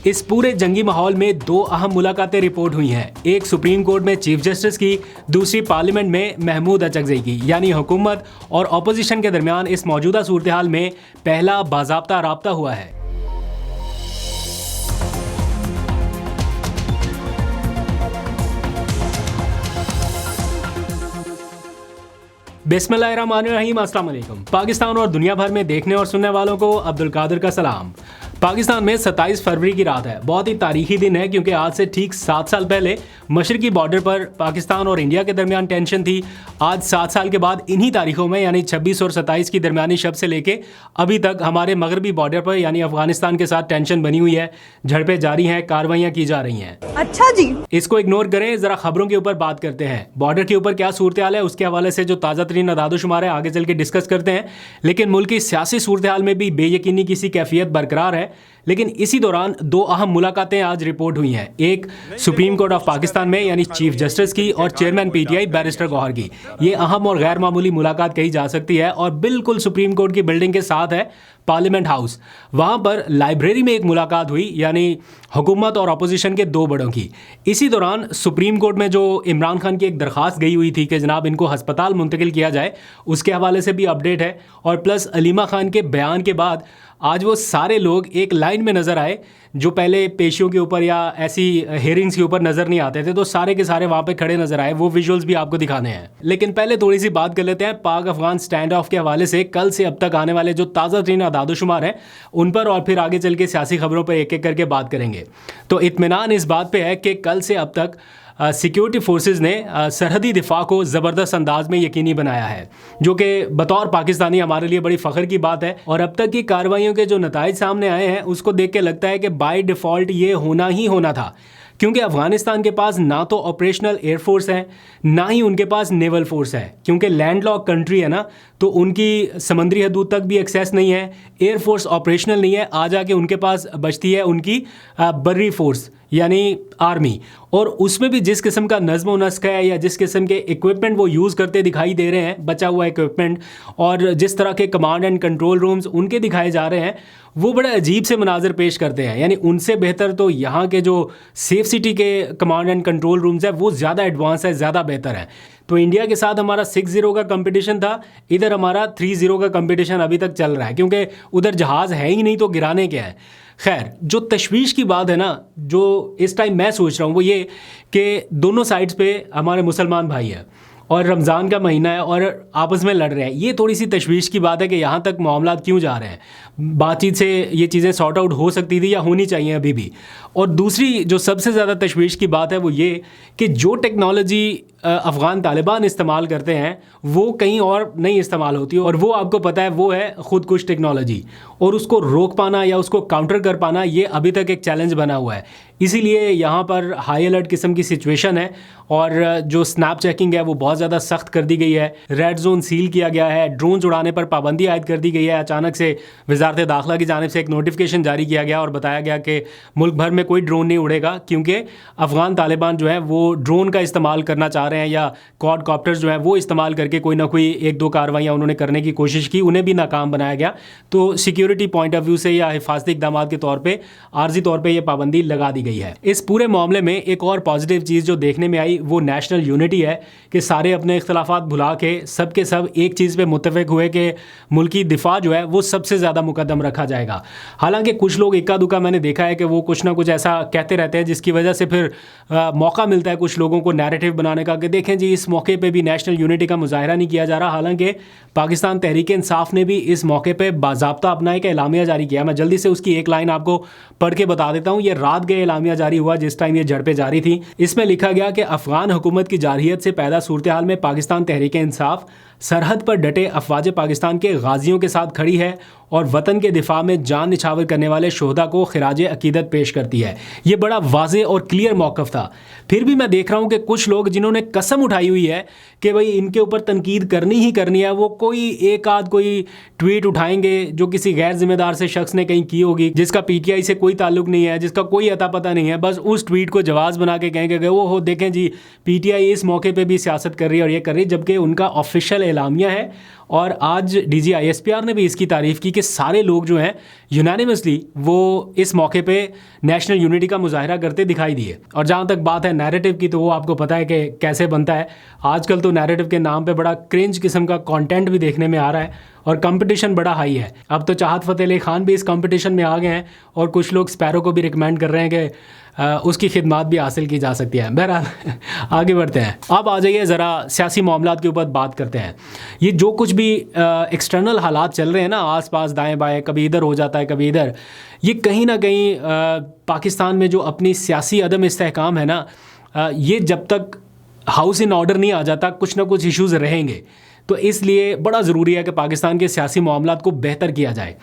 इस पूरे जंगी माहौल में दो अहम मुलाकातें रिपोर्ट हुई हैं। एक सुप्रीम कोर्ट में चीफ जस्टिस की, दूसरी पार्लियामेंट में महमूद अचकज़ई की। यानी हुकूमत और अपोजिशन के दरमियान इस मौजूदा सूरत हाल में पहला बाज़ाब्ता राब्ता हुआ है। बिस्मिल्लाहिर्रहमानिर्रहीम, अस्सलाम वालेकुम। पाकिस्तान और दुनिया भर में देखने और सुनने वालों को अब्दुल कादिर का सलाम। पाकिस्तान में 27 फरवरी की रात है। बहुत ही तारीखी दिन है क्योंकि आज से ठीक 7 साल पहले मशरकी बॉर्डर पर पाकिस्तान और इंडिया के दरमियान टेंशन थी। आज 7 साल के बाद इन्हीं तारीखों में यानी 26 और 27 की दरमियानी शब से लेके अभी तक हमारे मगरबी बॉर्डर पर यानी अफगानिस्तान के साथ टेंशन बनी हुई है। झड़पें जारी हैं, कार्रवाइयाँ की जा रही हैं। अच्छा जी, इसको इग्नोर करें, जरा खबरों के ऊपर बात करते हैं। बॉर्डर के ऊपर क्या सूरत हाल है उसके हवाले से जो ताज़ा तरीन अदादोशुमार है आगे चल के डिस्कस करते हैं। लेकिन मुल्क की सियासी सूरत हाल में भी बेयकीनी की सी कैफियत बरकरार है। लेकिन इसी दौरान दो अहम मुलाकातें आज रिपोर्ट हुई हैं। एक सुप्रीम कोर्ट ऑफ पाकिस्तान में यानी चीफ जस्टिस की और चेयरमैन पीटीआई बैरिस्टर गौहर की। ये अहम और गैर मामूली मुलाकात कही जा सकती है और बिल्कुल सुप्रीम कोर्ट की बिल्डिंग के साथ है पार्लियामेंट हाउस। वहाँ पर लाइब्रेरी में एक मुलाकात हुई यानी हुकूमत और अपोजिशन के दो बड़ों की। इसी दौरान सुप्रीम कोर्ट में जो इमरान खान की एक दरख्वास्त गई हुई थी कि जनाब इनको हस्पताल मुंतकिल किया जाए, उसके हवाले से भी अपडेट है। और प्लस अलीमा खान के बयान के बाद आज वो सारे लोग एक लाइन में नज़र आए जो पहले पेशियों के ऊपर या ऐसी हेयरिंग्स के ऊपर नज़र नहीं आते थे, तो सारे के सारे वहाँ पे खड़े नज़र आए। वो विजुअल्स भी आपको दिखाने हैं। लेकिन पहले थोड़ी सी बात कर लेते हैं पाक अफगान स्टैंड ऑफ के हवाले से। कल से अब तक आने वाले जो ताज़ा तरीन अदादोशुमार हैं उन पर और फिर आगे चल के सियासी खबरों पर एक एक करके बात करेंगे। तो इत्मीनान इस बात पर है कि कल से अब तक सिक्योरिटी फोर्सेस ने सरहदी दिफा को ज़बरदस्त अंदाज में यकीनी बनाया है, जो कि बतौर पाकिस्तानी हमारे लिए बड़ी फ़ख्र की बात है। और अब तक की कार्रवाइयों के जो नताइज सामने आए हैं उसको देख के लगता है कि बाय डिफ़ॉल्ट ये होना ही होना था, क्योंकि अफ़गानिस्तान के पास ना तो ऑपरेशनल एयरफोर्स है ना ही उनके पास नेवल फोर्स है। क्योंकि लैंडलॉक कंट्री है ना, तो उनकी समंदरी हदूद तक भी एक्सेस नहीं है, एयरफोर्स ऑपरेशनल नहीं है। आ जाके उनके पास बचती है उनकी बर्री फोर्स यानी आर्मी। और उसमें भी जिस किस्म का नज़्म व नस्क है या जिस किस्म के इक्विपमेंट वो यूज़ करते दिखाई दे रहे हैं, बचा हुआ इक्विपमेंट, और जिस तरह के कमांड एंड कंट्रोल रूम्स उनके दिखाए जा रहे हैं, वो बड़ा अजीब से मनाजर पेश करते हैं। यानी उनसे बेहतर तो यहाँ के जो सेफ सिटी के कमांड एंड कंट्रोल रूम्स है वो ज़्यादा एडवांस है, ज़्यादा बेहतर है। तो इंडिया के साथ हमारा 6-0 का कंपटीशन था, इधर हमारा 3-0 का कंपटीशन अभी तक चल रहा है, क्योंकि उधर जहाज़ है ही नहीं तो गिराने क्या है। खैर, जो तशवीश की बात है ना, जो इस टाइम मैं सोच रहा हूँ वो ये कि दोनों साइड्स पे हमारे मुसलमान भाई हैं और रमज़ान का महीना है और आपस में लड़ रहे हैं। ये थोड़ी सी तशवीश की बात है कि यहाँ तक मामलात क्यों जा रहे हैं। बातचीत से ये चीज़ें सॉर्ट आउट हो सकती थी या होनी चाहिए अभी भी। और दूसरी जो सबसे ज़्यादा तशवीश की बात है वो ये कि जो टेक्नोलॉजी अफ़गान तालिबान इस्तेमाल करते हैं वो कहीं और नहीं इस्तेमाल होती, और वो आपको पता है वो है ख़ुदकुश टेक्नोलॉजी। और उसको रोक पाना या उसको काउंटर कर पाना ये अभी तक एक चैलेंज बना हुआ है। इसीलिए यहाँ पर हाई अलर्ट किस्म की सिचुएशन है और जो स्नैप चेकिंग है वो बहुत ज़्यादा सख्त कर दी गई है। रेड जोन सील किया गया है, ड्रोन उड़ाने पर पाबंदी आयद कर दी गई है। अचानक से वजारत दाखिला की जानिब से एक नोटिफिकेशन जारी किया गया और बताया गया कि मुल्क भर में कोई ड्रोन नहीं उड़ेगा, क्योंकि अफ़गान तालिबान जो है वो ड्रोन का इस्तेमाल करना चाह रहे हैं या क्वाड कॉप्टर्स जो है वो इस्तेमाल करके कोई ना कोई 1-2 कार्रवाइयाँ उन्होंने करने की कोशिश की, उन्हें भी नाकाम बनाया गया। तो सिक्योरिटी पॉइंट ऑफ व्यू से या हिफाजती इक़दाम के तौर पर आर्जी तौर पर यह पाबंदी लगा दी गई है। इस पूरे मामले में एक और पॉजिटिव चीज़ जो देखने में आई वो नेशनल यूनिटी है कि सारे अपने इख्तलाफात भुला के सब के सब एक चीज़ पे मुत्तफिक हुए कि मुल्की दिफा जो है वो सबसे ज़्यादा मुकद्दम रखा जाएगा। हालांकि कुछ लोग इक्का दुक्का मैंने देखा है कि वो कुछ ना कुछ ऐसा कहते रहते हैं जिसकी वजह से फिर मौका मिलता है कुछ लोगों को नैरेटिव बनाने का कि देखें जी इस मौके पे भी नेशनल यूनिटी का मुजाहरा नहीं किया जा रहा। हालांकि पाकिस्तान तहरीक इंसाफ ने भी इस मौके पर बाज़ाब्ता अपना एक एलामिया जारी किया। मैं जल्दी से उसकी एक लाइन आपको पढ़ के बता देता हूँ। ये रात गए एलामिया जारी हुआ जिस टाइम ये झड़पें जारी थी। इसमें लिखा गया कि अफ़गान हुकूमत की जारहियत से पैदा सूरत हाल में पाकिस्तान तहरीक इंसाफ सरहद पर डटे अफवाज पाकिस्तान के गाजियों के साथ खड़ी है और वतन के दिफा में जान निछावर करने वाले शोहदा को खिराज अकीदत पेश करती है। ये बड़ा वाज़े और क्लियर मौक़िफ़ था। फिर भी मैं देख रहा हूँ कि कुछ लोग जिन्होंने कसम उठाई हुई है कि भाई इनके ऊपर तनकीद करनी ही करनी है, वो कोई एक आध कोई ट्वीट उठाएंगे जो किसी गैर जिम्मेदार से शख्स ने कहीं की होगी, जिसका पीटीआई से कोई ताल्लुक नहीं है, जिसका कोई अता पता नहीं है, बस उस ट्वीट को जवाब बना के कहेंगे वो हो देखें जी पीटीआई इस मौके पर भी सियासत कर रही है और ये कर रही है, जबकि उनका ऑफिशियल एलामिया है और आज डीजी आईएसपीआर ने भी इसकी तारीफ़ की कि सारे लोग जो हैं यूनानिमसली वो इस मौके पे नेशनल यूनिटी का मुजाहरा करते दिखाई दिए। और जहाँ तक बात है नैरेटिव की, तो वो आपको पता है कि कैसे बनता है। आजकल तो नैरेटिव के नाम पे बड़ा क्रिंज किस्म का कंटेंट भी देखने में आ रहा है और कंपटीशन बड़ा हाई है। अब तो चाहत फ़तेह अली खान भी इस कंपटीशन में आ गए हैं और कुछ लोग स्पैरो को भी रिकमेंड कर रहे हैं कि उसकी खिदमत भी हासिल की जा सकती है। बहरहाल आगे बढ़ते हैं। अब आ जाइए ज़रा सियासी मामलात के ऊपर बात करते हैं। ये जो कुछ भी एक्सटर्नल हालात चल रहे हैं ना, आस पास दाएं बाएं, कभी इधर हो जाता है कभी इधर, ये कहीं ना कहीं पाकिस्तान में जो अपनी सियासी अदम इस्तेहकाम है ना, ये जब तक हाउस इन ऑर्डर नहीं आ जाता कुछ ना कुछ इश्यूज़ रहेंगे। तो इसलिए बड़ा ज़रूरी है कि पाकिस्तान के सियासी मामलात को बेहतर किया जाए।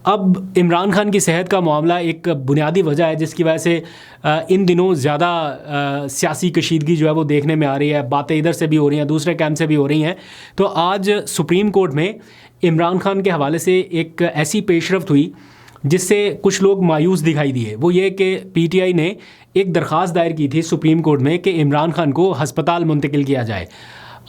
अब इमरान खान की सेहत का मामला एक बुनियादी वजह है जिसकी वजह से इन दिनों ज़्यादा सियासी कशीदगी जो है वो देखने में आ रही है। बातें इधर से भी हो रही हैं, दूसरे कैंप से भी हो रही हैं। तो आज सुप्रीम कोर्ट में इमरान खान के हवाले से एक ऐसी पेशरफ्त हुई जिससे कुछ लोग मायूस दिखाई दिए। वो ये कि पीटीआई ने एक दरख्वास्त दायर की थी सुप्रीम कोर्ट में कि इमरान खान को हस्पताल मुंतकिल किया जाए।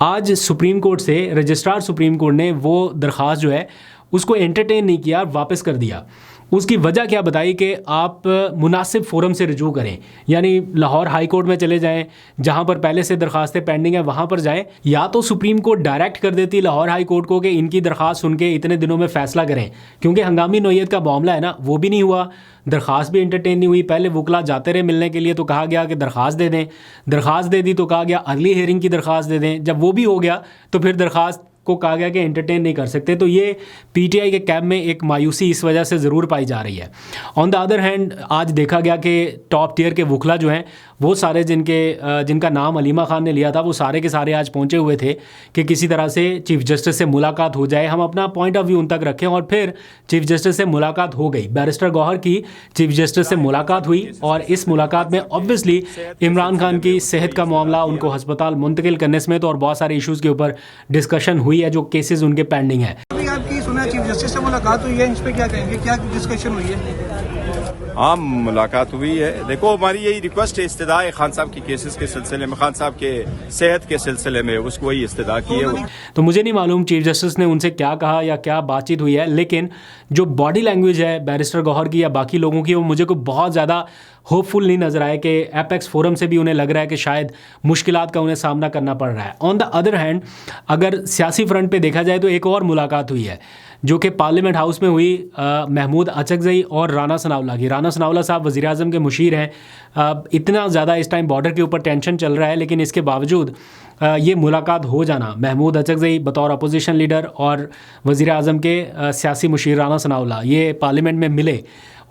आज सुप्रीम कोर्ट से रजिस्ट्रार सुप्रीम कोर्ट ने वो दरख्वास्त जो है उसको एंटरटेन नहीं किया, वापस कर दिया। उसकी वजह क्या बताई कि आप मुनासिब फोरम से रजू करें, यानी लाहौर हाई कोर्ट में चले जाएं, जहां पर पहले से दरखास्तें पेंडिंग है वहां पर जाएं, या तो सुप्रीम कोर्ट डायरेक्ट कर देती लाहौर हाई कोर्ट को कि इनकी दरख्वास्त सुन के इतने दिनों में फ़ैसला करें, क्योंकि हंगामी नौयत का मामला है ना, वो भी नहीं हुआ, दरख्वास्त भी एंटरटेन नहीं हुई। पहले वकला जाते रहे मिलने के लिए तो कहा गया कि दरख्वास्त दे दें, दरख्वास्त दे दी तो कहा गया अगली हेयरिंग की दरख्वास्त दे दें। जब वो भी हो गया तो फिर दरख्वास्त को कहा गया कि एंटरटेन नहीं कर सकते। तो ये पीटीआई के कैंप में एक मायूसी इस वजह से ज़रूर पाई जा रही है। ऑन द अदर हैंड आज देखा गया कि टॉप टियर के वकला जो हैं वो सारे जिनका नाम अलीमा खान ने लिया था, वो सारे के सारे आज पहुंचे हुए थे कि किसी तरह से चीफ जस्टिस से मुलाकात हो जाए, हम अपना पॉइंट ऑफ व्यू उन तक रखें। और फिर चीफ जस्टिस से मुलाकात हो गई, बैरिस्टर गौहर की चीफ जस्टिस से मुलाकात हुई और इस मुलाकात में ऑब्वियसली इमरान खान की सेहत का मामला, उनको हस्पताल मुंतकिल करने समेत और बहुत सारे इशूज़ के ऊपर डिस्कशन हुई है जो केसेस उनके पेंडिंग है। आपकी सुना चीफ जस्टिस से मुलाकात हुई है, इस पे क्या कहेंगे, क्या डिस्कशन हुई है? हाँ, मुलाकात हुई है। देखो, हमारी यही रिक्वेस्ट है, इस्तदा है खान साहब की केसेस के सिलसिले में, खान साहब के सेहत के सिलसिले में, उसको वही इस्तदा की है। तो मुझे नहीं मालूम चीफ जस्टिस ने उनसे क्या कहा या क्या बातचीत हुई है, लेकिन जो बॉडी लैंग्वेज है बैरिस्टर गौहर की या बाकी लोगों की, वो मुझे को बहुत ज़्यादा होपफुल नहीं नज़र आए कि एपेक्स फोरम से भी उन्हें लग रहा है कि शायद मुश्किलात का उन्हें सामना करना पड़ रहा है। ऑन द अदर हैंड अगर सियासी फ्रंट पे देखा जाए तो एक और मुलाकात हुई है जो कि पार्लियामेंट हाउस में हुई महमूद अचकज़ई और राना सनाउल्लाह की। राना सनाउल्लाह साहब वज़ीर आज़म के मुशीर हैं। इतना ज़्यादा इस टाइम बॉर्डर के ऊपर टेंशन चल रहा है, लेकिन इसके बावजूद ये मुलाकात हो जाना, महमूद अचकज़ई बतौर अपोजिशन लीडर और वज़ीर आज़म के सियासी मुशीर राना सनाउल्लाह ये पार्लियामेंट में मिले।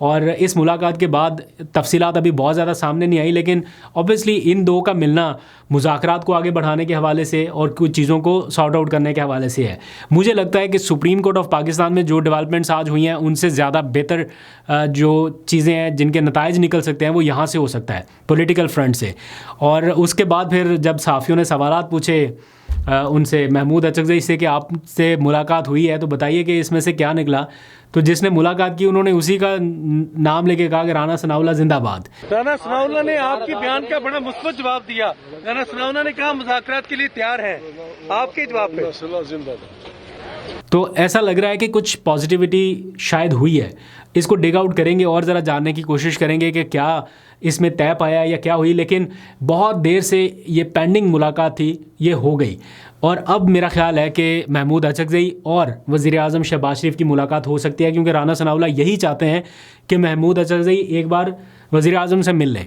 और इस मुलाकात के बाद तफसीलात अभी बहुत ज़्यादा सामने नहीं आई, लेकिन ऑब्वियसली इन दो का मिलना मुज़ाकरात को आगे बढ़ाने के हवाले से और कुछ चीज़ों को सॉर्ट आउट करने के हवाले से है। मुझे लगता है कि सुप्रीम कोर्ट ऑफ पाकिस्तान में जो डेवलपमेंट्स आज हुई हैं उनसे ज़्यादा बेहतर जो चीज़ें हैं जिनके नताइज निकल सकते हैं वो यहाँ से हो सकता है, पॉलिटिकल फ्रंट से। और उसके बाद फिर जब सहाफ़ियों ने सवालात पूछे उनसे, महमूद अचकज़ई से, कि आपसे मुलाकात हुई है तो बताइए कि इसमें से क्या निकला, तो जिसने मुलाकात की उन्होंने उसी का नाम लेके कहा कि राना सनाउल्लाह जिंदाबाद। राना सनाउल्लाह ने आपके बयान का बड़ा मुस्बत जवाब दिया। राना सनाउल्लाह ने कहा मुज़ाकरात के लिए तैयार हैं, आपके जवाब पे तो ऐसा लग रहा है कि कुछ पॉजिटिविटी शायद हुई है। इसको डिग आउट करेंगे और ज़रा जानने की कोशिश करेंगे कि क्या इसमें तय पाया या क्या हुई, लेकिन बहुत देर से ये पेंडिंग मुलाकात थी, ये हो गई। और अब मेरा ख्याल है कि महमूद अचकज़ई और वज़ीर आज़म शहबाज शरीफ की मुलाकात हो सकती है, क्योंकि राना सनाउल्लाह यही चाहते हैं कि महमूद अचकज़ई एक बार वज़ीर आज़म से मिल लें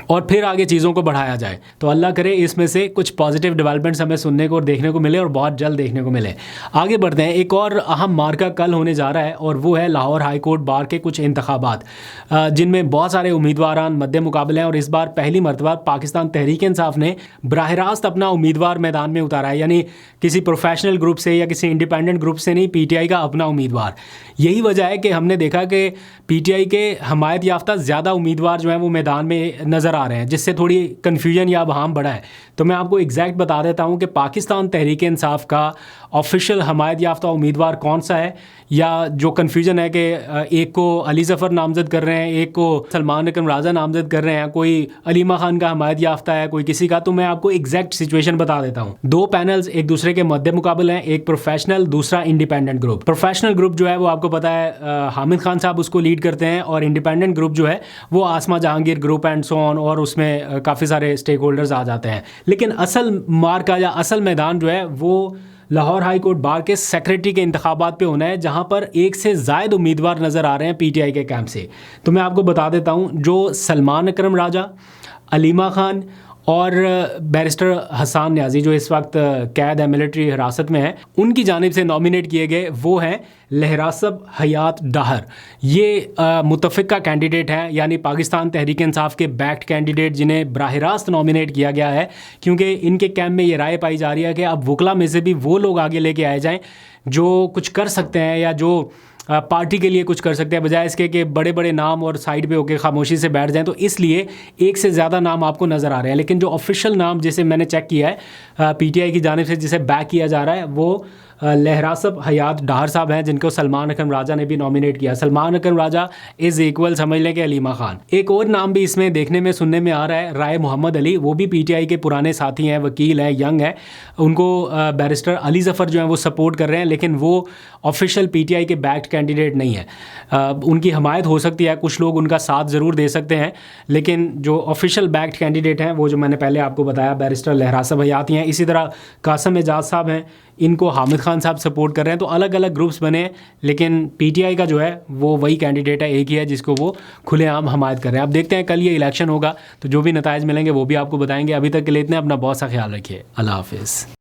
और फिर आगे चीज़ों को बढ़ाया जाए। तो अल्लाह करे इसमें से कुछ पॉजिटिव डेवलपमेंट्स हमें सुनने को और देखने को मिले और बहुत जल्द देखने को मिले। आगे बढ़ते हैं। एक और अहम मार्का कल होने जा रहा है और वो है लाहौर हाई कोर्ट बार के कुछ इंतखाबात, जिनमें बहुत सारे उम्मीदवार मद्दे मुकाबले हैं। और इस बार पहली मरतबा पाकिस्तान तहरीक इंसाफ ने बराह रास्त अपना उम्मीदवार मैदान में उतारा है, यानी किसी प्रोफेशनल ग्रुप से या किसी इंडिपेंडेंट ग्रुप से नहीं, पीटीआई का अपना उम्मीदवार। यही वजह है कि हमने देखा कि पीटीआई के हमायत याफ्ता ज़्यादा उम्मीदवार जो हैं वो मैदान में नज़र आ रहे हैं, जिससे थोड़ी कन्फ्यूजन या बहाम बढ़ा है। तो मैं आपको एग्जैक्ट बता देता हूं कि पाकिस्तान तहरीक इंसाफ का ऑफिशियल हमायत याफ्ता उम्मीदवार कौन सा है। या जो कन्फ्यूजन है कि एक को अली ज़फ़र नामज़द कर रहे हैं, एक को सलमान अकरम राजा नामज़द कर रहे हैं, कोई अलीमा खान का हमायत याफ्ता है, कोई किसी का, तो मैं आपको एग्जैक्ट सिचुएशन बता देता हूँ। दो पैनल्स एक दूसरे के मध्य मुकाबले हैं, एक प्रोफेशनल, दूसरा इंडिपेंडेंट ग्रुप। प्रोफेशनल ग्रुप जो है वो आपको पता है हामिद खान साहब उसको लीड करते हैं, और इंडिपेंडेंट ग्रुप जो है वो Asma Jahangir group and so on, और उसमें काफ़ी सारे स्टेक होल्डर्स आ जाते हैं। लेकिन असल मार्का या असल मैदान जो है वो लाहौर हाई कोर्ट बार के सेक्रेटरी के इंतखाबात पे होना है, जहां पर एक से ज़ायद उम्मीदवार नज़र आ रहे हैं पीटीआई के कैंप से। तो मैं आपको बता देता हूं, जो सलमान अकरम राजा, अलीमा खान और बैरिस्टर हसन न्याजी जो इस वक्त कैद है, मिलिट्री हिरासत में है, उनकी जानिब से नॉमिनेट किए गए वो हैं लहरासब हयात डाहर। ये मुतफ़िका कैंडिडेट हैं, यानी पाकिस्तान तहरीक इंसाफ के बैक्ड कैंडिडेट, जिन्हें बराह रास्त नॉमिनेट किया गया है, क्योंकि इनके कैंप में ये राय पाई जा रही है कि अब वकला में से भी वो लोग आगे लेके आए जाएँ जो कुछ कर सकते हैं या जो पार्टी के लिए कुछ कर सकते हैं, बजाय इसके कि बड़े बड़े नाम और साइड पे होकर खामोशी से बैठ जाएं। तो इसलिए एक से ज़्यादा नाम आपको नज़र आ रहे हैं, लेकिन जो ऑफिशियल नाम जिसे मैंने चेक किया है पीटीआई की जानिब से जिसे बैक किया जा रहा है वो लहरासब हयात डाहर साहब हैं, जिनको सलमान अकरम राजा ने भी नॉमिनेट किया। सलमान अकरम राजा इज़ इक्वल समझ लें कि अलीमा खान। एक और नाम भी इसमें देखने में सुनने में आ रहा है, राय मोहम्मद अली, वो भी पीटीआई के पुराने साथी हैं, वकील हैं, यंग है, उनको बैरिस्टर अली ज़फ़र जो हैं वो सपोर्ट कर रहे हैं, लेकिन वो ऑफिशियल पीटीआई के बैक्ड कैंडिडेट नहीं है। उनकी हमायत हो सकती है, कुछ लोग उनका साथ ज़रूर दे सकते हैं, लेकिन जो ऑफिशियल बैक्ड कैंडिडेट हैं वो जो मैंने पहले आपको बताया बैरिस्टर लहरासब हयात हैं। इसी तरह कासम एजाज साहब हैं, इनको हामिद खान साहब सपोर्ट कर रहे हैं। तो अलग अलग ग्रुप्स बने हैं, लेकिन पीटीआई का जो है वो वही कैंडिडेट है, एक ही है जिसको वो खुलेआम हमायत कर रहे हैं। अब देखते हैं, कल ये इलेक्शन होगा तो जो भी नताइज मिलेंगे वो भी आपको बताएंगे। अभी तक के लिए इतने, अपना बहुत सा ख्याल रखिए। अल्लाह हाफिज़।